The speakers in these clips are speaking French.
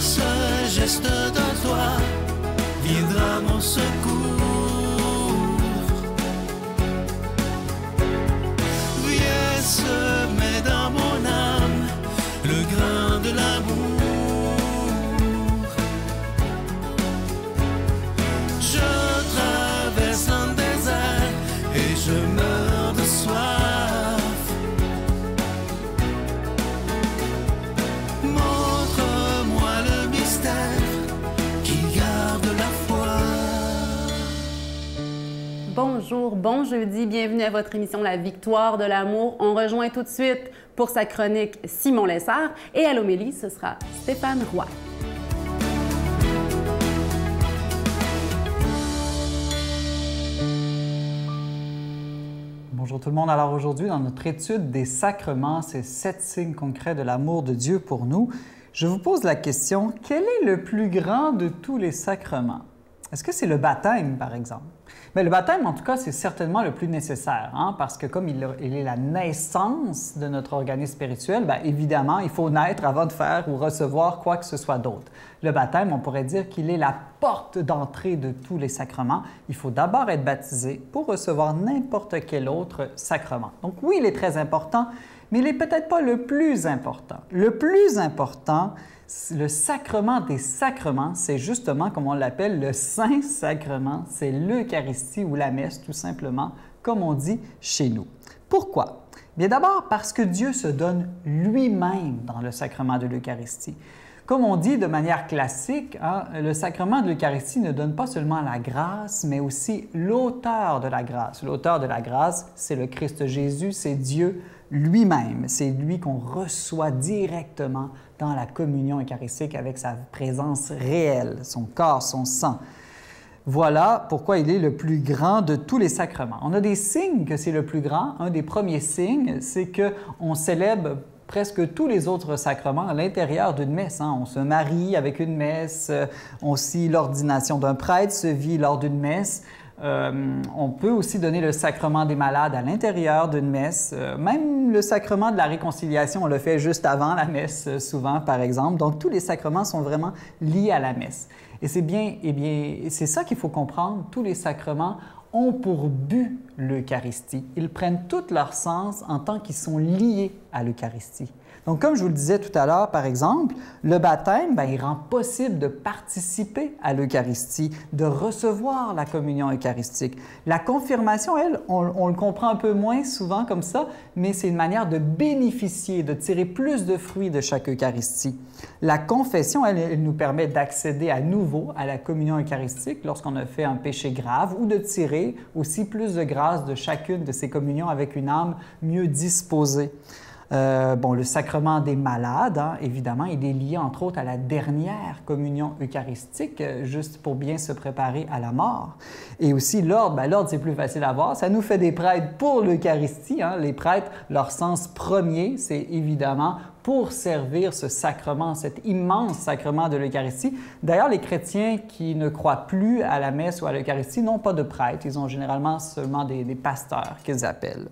ce geste de toi viendra mon secours. Viens semer dans mon âme le grain de l'amour. Je traverse un désert et je meurs de soif. Montre-moi le mystère qui garde la foi. Bonjour, bon jeudi, bienvenue à votre émission La Victoire de l'amour. On rejoint tout de suite pour sa chronique Simon Lessard et à l'homélie, ce sera Stéphane Roy. Bonjour tout le monde. Alors aujourd'hui, dans notre étude des sacrements, ces 7 signes concrets de l'amour de Dieu pour nous, je vous pose la question, quel est le plus grand de tous les sacrements? Est-ce que c'est le baptême, par exemple? Bien, le baptême, en tout cas, c'est certainement le plus nécessaire, parce que comme il est la naissance de notre organisme spirituel, bien, évidemment, il faut naître avant de faire ou recevoir quoi que ce soit d'autre. Le baptême, on pourrait dire qu'il est la porte d'entrée de tous les sacrements. Il faut d'abord être baptisé pour recevoir n'importe quel autre sacrement. Donc oui, il est très important, mais il n'est peut-être pas le plus important. Le plus important, le sacrement des sacrements, c'est justement, comme on l'appelle, le Saint-Sacrement. C'est l'Eucharistie ou la messe, tout simplement, comme on dit chez nous. Pourquoi? Bien d'abord parce que Dieu se donne lui-même dans le sacrement de l'Eucharistie. Comme on dit de manière classique, le sacrement de l'Eucharistie ne donne pas seulement la grâce, mais aussi l'auteur de la grâce. L'auteur de la grâce, c'est le Christ Jésus, c'est Dieu lui-même. C'est lui qu'on reçoit directement dans la communion eucharistique avec sa présence réelle, son corps, son sang. Voilà pourquoi il est le plus grand de tous les sacrements. On a des signes que c'est le plus grand. Un des premiers signes, c'est qu'on célèbre presque tous les autres sacrements à l'intérieur d'une messe. On se marie avec une messe, aussi l'ordination d'un prêtre se vit lors d'une messe. On peut aussi donner le sacrement des malades à l'intérieur d'une messe. Même le sacrement de la réconciliation, on le fait juste avant la messe, souvent, par exemple. Donc, tous les sacrements sont vraiment liés à la messe. Et c'est ça qu'il faut comprendre. Tous les sacrements ont pour but l'Eucharistie. Ils prennent tout leur sens en tant qu'ils sont liés à l'Eucharistie. Donc, comme je vous le disais tout à l'heure, par exemple, le baptême, il rend possible de participer à l'Eucharistie, de recevoir la communion eucharistique. La confirmation, elle, on le comprend un peu moins souvent comme ça, mais c'est une manière de bénéficier, de tirer plus de fruits de chaque Eucharistie. La confession, elle nous permet d'accéder à nouveau à la communion eucharistique lorsqu'on a fait un péché grave ou de tirer aussi plus de grâce de chacune de ces communions avec une âme mieux disposée. Le sacrement des malades, évidemment, il est lié entre autres à la dernière communion eucharistique, juste pour bien se préparer à la mort. Et aussi l'ordre, l'ordre c'est plus facile à voir, ça nous fait des prêtres pour l'Eucharistie. Les prêtres, leur sens premier, c'est évidemment pour servir ce sacrement, cet immense sacrement de l'Eucharistie. D'ailleurs, les chrétiens qui ne croient plus à la messe ou à l'Eucharistie n'ont pas de prêtres, ils ont généralement seulement des pasteurs qu'ils appellent.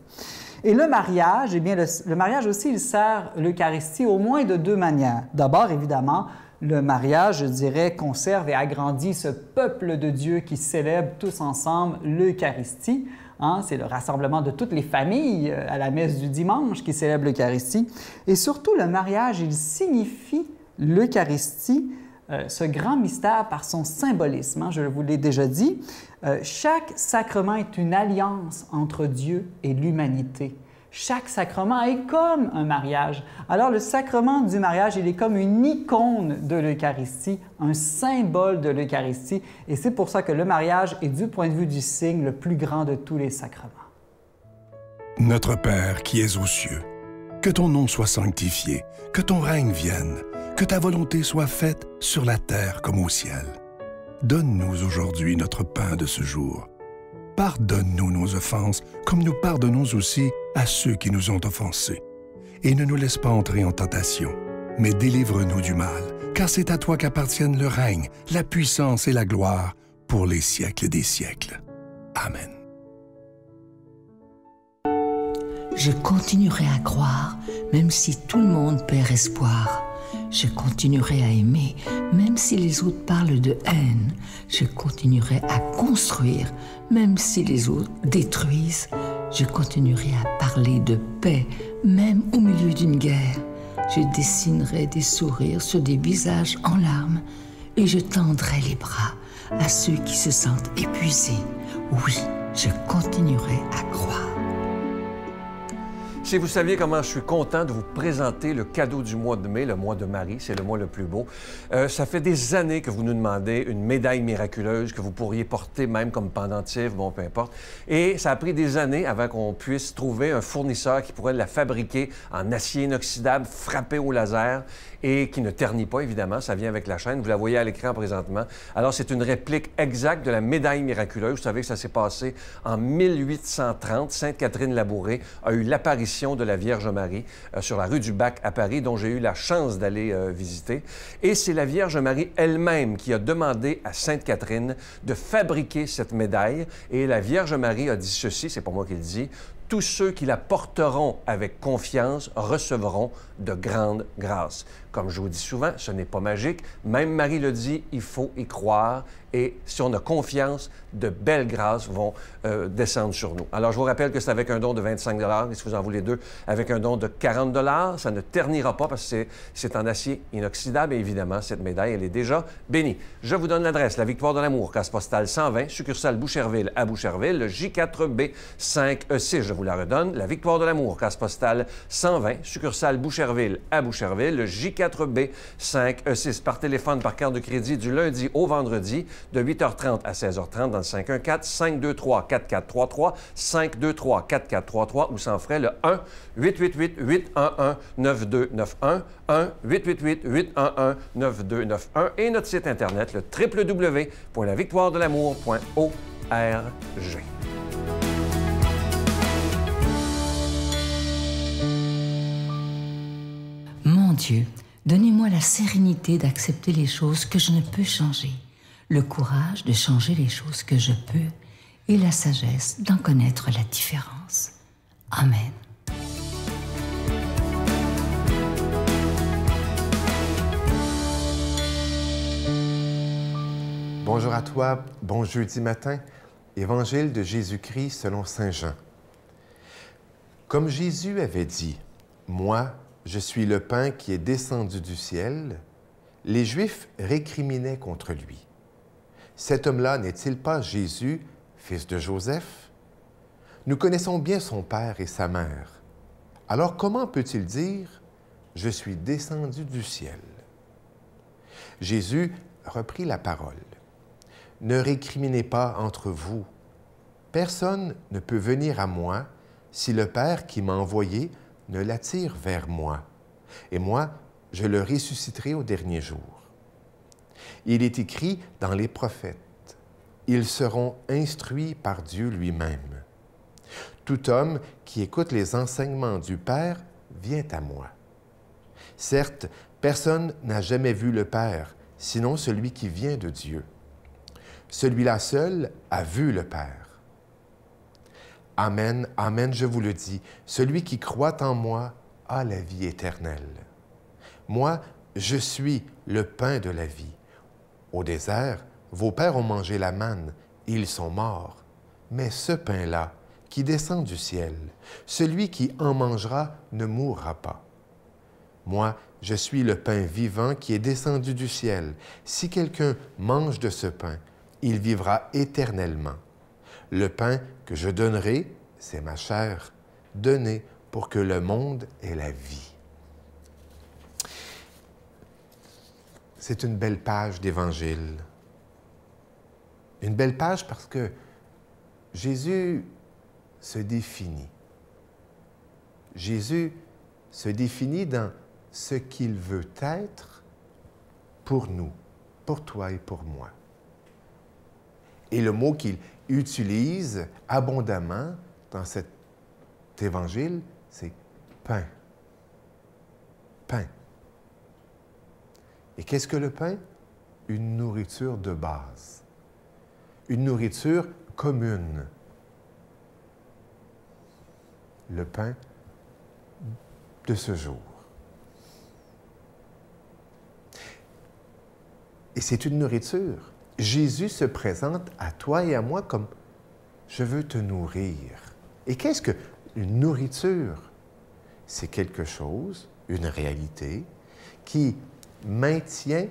Et le mariage, le mariage aussi, il sert l'Eucharistie au moins de 2 manières. D'abord, évidemment, le mariage, je dirais, conserve et agrandit ce peuple de Dieu qui célèbre tous ensemble l'Eucharistie. C'est le rassemblement de toutes les familles à la messe du dimanche qui célèbre l'Eucharistie. Et surtout, le mariage, il signifie l'Eucharistie, ce grand mystère par son symbolisme. Je vous l'ai déjà dit. Chaque sacrement est une alliance entre Dieu et l'humanité. Chaque sacrement est comme un mariage. Alors le sacrement du mariage, il est comme une icône de l'Eucharistie, un symbole de l'Eucharistie. Et c'est pour ça que le mariage est, du point de vue du signe, le plus grand de tous les sacrements. Notre Père qui es aux cieux, que ton nom soit sanctifié, que ton règne vienne, que ta volonté soit faite sur la terre comme au ciel. Donne-nous aujourd'hui notre pain de ce jour. Pardonne-nous nos offenses, comme nous pardonnons aussi à ceux qui nous ont offensés. Et ne nous laisse pas entrer en tentation, mais délivre-nous du mal, car c'est à toi qu'appartiennent le règne, la puissance et la gloire pour les siècles des siècles. Amen. Je continuerai à croire, même si tout le monde perd espoir. Je continuerai à aimer, même si les autres parlent de haine. Je continuerai à construire, même si les autres détruisent. Je continuerai à parler de paix, même au milieu d'une guerre. Je dessinerai des sourires sur des visages en larmes et je tendrai les bras à ceux qui se sentent épuisés. Oui, je continuerai à croire. Si vous saviez comment je suis content de vous présenter le cadeau du mois de mai, le mois de Marie, c'est le mois le plus beau. Ça fait des années que vous nous demandez une médaille miraculeuse que vous pourriez porter même comme pendentif, bon, peu importe. Et ça a pris des années avant qu'on puisse trouver un fournisseur qui pourrait la fabriquer en acier inoxydable, frappé au laser et qui ne ternit pas, évidemment. Ça vient avec la chaîne. Vous la voyez à l'écran présentement. Alors, c'est une réplique exacte de la médaille miraculeuse. Vous savez que ça s'est passé en 1830. Sainte-Catherine-Labouré a eu l'apparition de la Vierge Marie sur la rue du Bac à Paris, dont j'ai eu la chance d'aller visiter. Et c'est la Vierge Marie elle-même qui a demandé à Sainte-Catherine de fabriquer cette médaille. Et la Vierge Marie a dit ceci, c'est pas moi qui le dis, « Tous ceux qui la porteront avec confiance recevront de grandes grâces. » Comme je vous dis souvent, ce n'est pas magique. Même Marie le dit, il faut y croire. Et si on a confiance, de belles grâces vont descendre sur nous. Alors, je vous rappelle que c'est avec un don de 25 et si vous en voulez deux, avec un don de 40 ça ne ternira pas parce que c'est en acier inoxydable. Et évidemment, cette médaille, elle est déjà bénie. Je vous donne l'adresse, la Victoire de l'Amour, case postale 120, succursale Boucherville à Boucherville, le J4B 5E6. Je vous la redonne, la Victoire de l'Amour, case postale 120, succursale Boucherville à Boucherville, le J4B 5E6. Par téléphone, par carte de crédit, du lundi au vendredi, de 8h30 à 16h30 dans le 514-523-4433, 523-4433 ou sans frais le 1-888-811-9291, 1-888-811-9291 et notre site Internet, le www.lavictoiredelamour.org. Mon Dieu, donnez-moi la sérénité d'accepter les choses que je ne peux changer, le courage de changer les choses que je peux et la sagesse d'en connaître la différence. Amen. Bonjour à toi, bon jeudi matin. Évangile de Jésus-Christ selon saint Jean. Comme Jésus avait dit, « Moi, je suis le pain qui est descendu du ciel », les Juifs récriminaient contre lui. Cet homme-là n'est-il pas Jésus, fils de Joseph? Nous connaissons bien son père et sa mère. Alors comment peut-il dire « Je suis descendu du ciel » ? Jésus reprit la parole. « Ne récriminez pas entre vous. Personne ne peut venir à moi si le Père qui m'a envoyé ne l'attire vers moi. Et moi, je le ressusciterai au dernier jour. » Il est écrit dans les prophètes, « Ils seront instruits par Dieu lui-même. Tout homme qui écoute les enseignements du Père vient à moi. Certes, personne n'a jamais vu le Père, sinon celui qui vient de Dieu. Celui-là seul a vu le Père. Amen, amen, je vous le dis, celui qui croit en moi a la vie éternelle. Moi, je suis le pain de la vie. Au désert, vos pères ont mangé la manne, et ils sont morts. Mais ce pain-là, qui descend du ciel, celui qui en mangera ne mourra pas. Moi, je suis le pain vivant qui est descendu du ciel. Si quelqu'un mange de ce pain, il vivra éternellement. Le pain que je donnerai, c'est ma chair, donnée pour que le monde ait la vie. » C'est une belle page d'Évangile. Une belle page parce que Jésus se définit. Jésus se définit dans ce qu'il veut être pour nous, pour toi et pour moi. Et le mot qu'il utilise abondamment dans cet évangile, c'est pain. Pain. Et qu'est-ce que le pain? Une nourriture de base. Une nourriture commune. Le pain de ce jour. Et c'est une nourriture. Jésus se présente à toi et à moi comme « je veux te nourrir ». Et qu'est-ce qu'une nourriture? C'est quelque chose, une réalité, qui maintient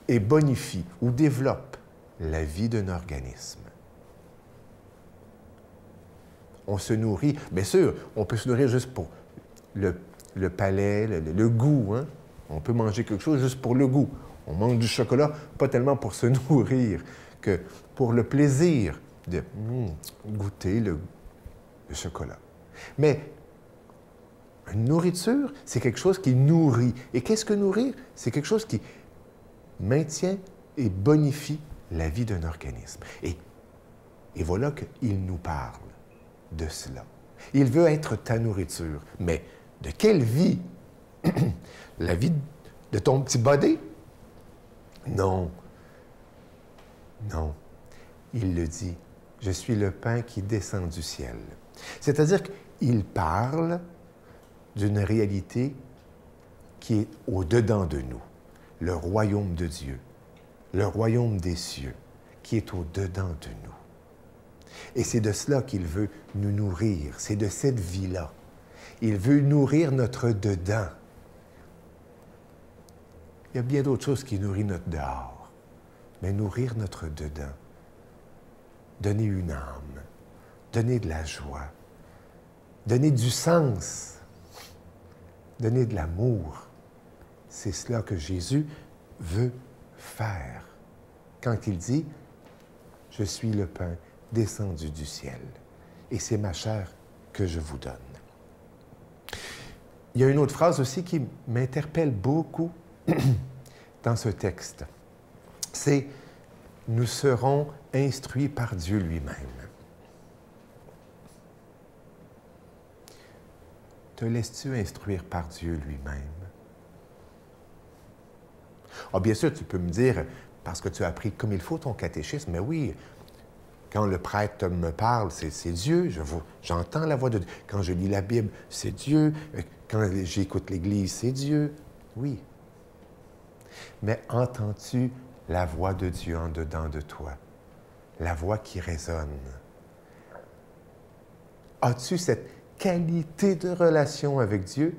et bonifie ou développe la vie d'un organisme. On se nourrit, bien sûr, on peut se nourrir juste pour le palais, le goût. Hein? On peut manger quelque chose juste pour le goût. On mange du chocolat, pas tellement pour se nourrir, que pour le plaisir de goûter le chocolat. Mais une nourriture, c'est quelque chose qui nourrit. Et qu'est-ce que nourrir? C'est quelque chose qui maintient et bonifie la vie d'un organisme. Et voilà qu'il nous parle de cela. Il veut être ta nourriture. Mais de quelle vie? La vie de ton petit body? Non. Non. Il le dit. Je suis le pain qui descend du ciel. C'est-à-dire qu'il parle d'une réalité qui est au-dedans de nous. Le royaume de Dieu. Le royaume des cieux qui est au-dedans de nous. Et c'est de cela qu'il veut nous nourrir. C'est de cette vie-là. Il veut nourrir notre dedans. Il y a bien d'autres choses qui nourrissent notre dehors. Mais nourrir notre dedans. Donner une âme. Donner de la joie. Donner du sens. Donner de l'amour. C'est cela que Jésus veut faire. Quand il dit « Je suis le pain descendu du ciel, et c'est ma chair que je vous donne. » Il y a une autre phrase aussi qui m'interpelle beaucoup dans ce texte. C'est « Nous serons instruits par Dieu lui-même. » Te laisses-tu instruire par Dieu lui-même? Ah, bien sûr, tu peux me dire, parce que tu as appris comme il faut ton catéchisme, mais oui, quand le prêtre me parle, c'est Dieu, j'entends la voix de Dieu. Quand je lis la Bible, c'est Dieu. Quand j'écoute l'Église, c'est Dieu. Oui. Mais entends-tu la voix de Dieu en dedans de toi? La voix qui résonne. As-tu cette qualité de relation avec Dieu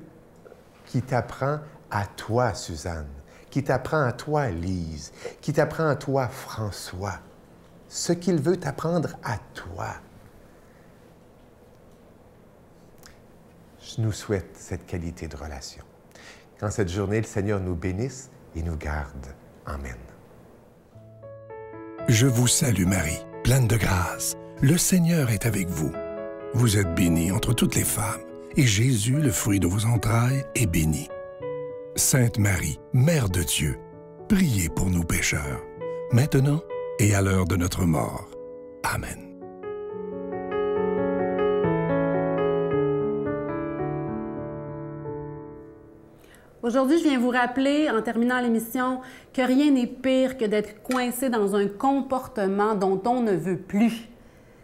qui t'apprend à toi, Suzanne, qui t'apprend à toi, Lise, qui t'apprend à toi, François, ce qu'il veut t'apprendre à toi? Je nous souhaite cette qualité de relation. Qu'en cette journée, le Seigneur nous bénisse et nous garde. Amen. Je vous salue Marie, pleine de grâce. Le Seigneur est avec vous. Vous êtes bénie entre toutes les femmes, et Jésus, le fruit de vos entrailles, est béni. Sainte Marie, Mère de Dieu, priez pour nous pécheurs, maintenant et à l'heure de notre mort. Amen. Aujourd'hui, je viens vous rappeler, en terminant l'émission, que rien n'est pire que d'être coincé dans un comportement dont on ne veut plus.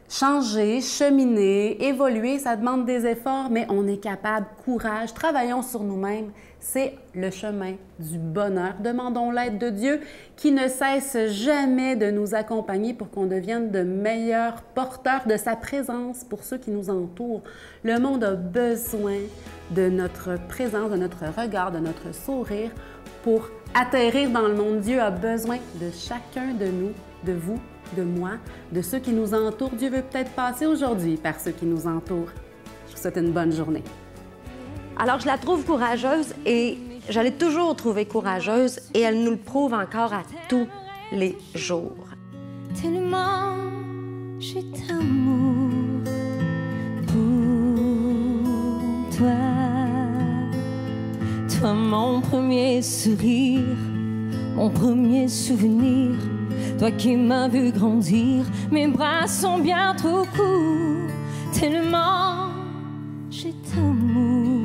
Changer, cheminer, évoluer, ça demande des efforts, mais on est capable. Courage, travaillons sur nous-mêmes. C'est le chemin du bonheur. Demandons l'aide de Dieu qui ne cesse jamais de nous accompagner pour qu'on devienne de meilleurs porteurs de sa présence pour ceux qui nous entourent. Le monde a besoin de notre présence, de notre regard, de notre sourire pour atterrir dans le monde. Dieu a besoin de chacun de nous, de vous, de moi, de ceux qui nous entourent. Dieu veut peut-être passer aujourd'hui par ceux qui nous entourent. Je vous souhaite une bonne journée. Alors, je la trouve courageuse et je l'ai toujours trouvée courageuse et elle nous le prouve encore à tous les jours. Tellement j'ai d'amour pour toi. Toi, mon premier sourire, mon premier souvenir. Toi qui m'as vu grandir, mes bras sont bien trop courts. Tellement j'ai d'amour.